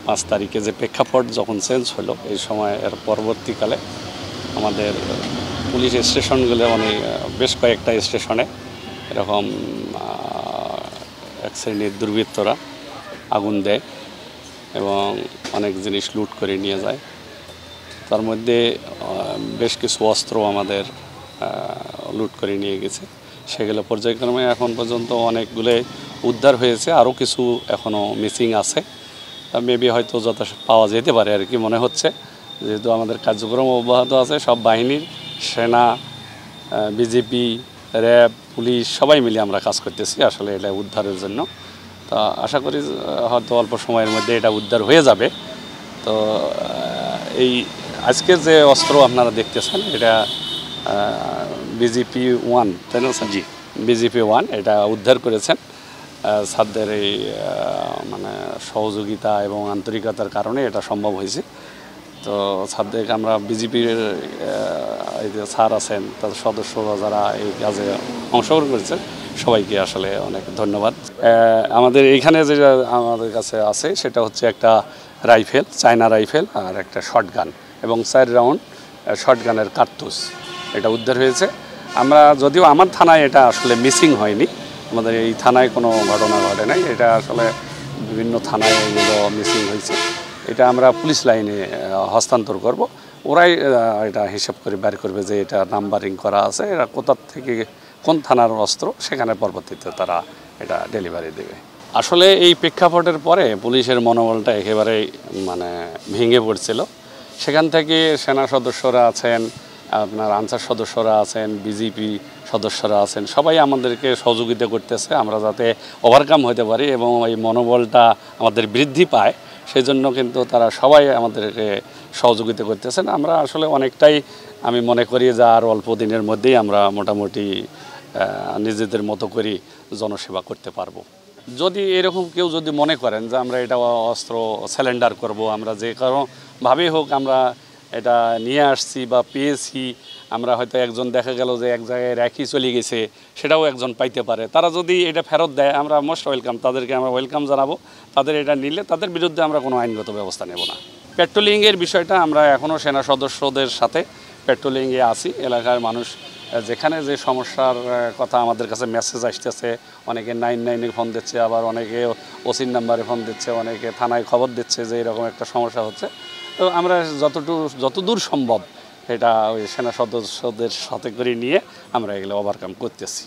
5 তারিখে যে প্রেক্ষাপট যখন চেঞ্জ হলো এই সময় এর পরবর্তীকালে আমাদের পুলিশ স্টেশনগুলো অনেক বেশ কয়েকটা স্টেশনে এরকম এক শ্রেণীর দুর্বৃত্তরা আগুন দেয় এবং অনেক জিনিস লুট করে নিয়ে যায়। তার মধ্যে বেশ কিছু অস্ত্র আমাদের লুট করে নিয়ে গেছে। সেগুলো পর্যায়ক্রমে এখন পর্যন্ত অনেকগুলো উদ্ধার হয়েছে, আরও কিছু এখনও মিসিং আছে। মেবি হয়তো পাওয়া যেতে পারে আর কি মনে হচ্ছে, যেহেতু আমাদের কার্যক্রম অব্যাহত আছে। সব বাহিনীর, সেনা, বিজেপি, র্যাব, পুলিশ সবাই মিলে আমরা কাজ করতেছি আসলে এটা উদ্ধারের জন্য। তা আশা করি হয়তো অল্প সময়ের মধ্যে এটা উদ্ধার হয়ে যাবে। তো এই আজকের যে অস্ত্র আপনারা দেখতেছেন এটা BGP-1, তাই না স্যার? জি, BGP-1 এটা উদ্ধার করেছেন স্যারদের এই মানে সহযোগিতা এবং আন্তরিকতার কারণে এটা সম্ভব হয়েছে। তো স্যারদেরকে আমরা বিজেপির এই যে স্যার আছেন তাদের সদস্যরা যারা এই কাজে অংশগ্রহণ করেছেন সবাইকে আসলে অনেক ধন্যবাদ। আমাদের এইখানে যেটা আমাদের কাছে আছে সেটা হচ্ছে একটা রাইফেল, চায়না রাইফেল, আর একটা শটগান এবং 4 রাউন্ড শটগানের কার্তুজ এটা উদ্ধার হয়েছে। আমরা যদিও আমার থানায় এটা আসলে মিসিং হয়নি, আমাদের এই থানায় কোনো ঘটনা ঘটে নাই, এটা আসলে বিভিন্ন থানায় এগুলো মিসিং হয়েছে। এটা আমরা পুলিশ লাইনে হস্তান্তর করব, ওরাই এটা হিসাব করে বের করবে যে এটা নাম্বারিং করা আছে, এরা কোথা থেকে কোন থানার অস্ত্র, সেখানে পরবর্তীতে তারা এটা ডেলিভারি দেবে। আসলে এই প্রেক্ষাপটের পরে পুলিশের মনোবলটা একেবারেই মানে ভেঙে পড়ছিল। সেখান থেকে সেনা সদস্যরা আছেন, আপনার আনসার সদস্যরা আছেন, বিজেপি সদস্যরা আছেন, সবাই আমাদেরকে সহযোগিতা করতেছে আমরা যাতে ওভারকাম হতে পারি এবং এই মনোবলটা আমাদের বৃদ্ধি পায়। সেই জন্য কিন্তু তারা সবাই আমাদেরকে সহযোগিতা করতেছেন। আমরা আসলে অনেকটাই আমি মনে করি যে আর অল্প দিনের মধ্যেই আমরা মোটামুটি নিজেদের মতো করে জনসেবা করতে পারবো। যদি এরকম কেউ যদি মনে করেন যে আমরা এটা অস্ত্র স্যালেন্ডার করব, আমরা যে কারোভাবেই হোক আমরা এটা নিয়ে আসছি বা পেয়েছি, আমরা হয়তো একজন দেখা গেল যে এক জায়গায় রেখে চলে গেছে, সেটাও একজন পাইতে পারে, তারা যদি এটা ফেরত দেয় আমরা মোস্ট ওয়েলকাম, তাদেরকে আমরা ওয়েলকাম জানাবো। তাদের এটা নিলে তাদের বিরুদ্ধে আমরা কোনো আইনগত ব্যবস্থা নেব না। পেট্রোলিংয়ের বিষয়টা আমরা এখনও সেনা সদস্যদের সাথে পেট্রোলিংয়ে আছি। এলাকার মানুষ যেখানে যে সমস্যার কথা আমাদের কাছে মেসেজ আসতেছে, অনেকে 99-এ ফোন দিচ্ছে, আবার অনেকে ওসির নাম্বারে ফোন দিচ্ছে, অনেকে থানায় খবর দিচ্ছে যে এরকম একটা সমস্যা হচ্ছে। তো আমরা যতদূর সম্ভব এটা ওই সেনা সদস্যদের সাথে করে নিয়ে আমরা এগুলো ওভারকাম করতেছি।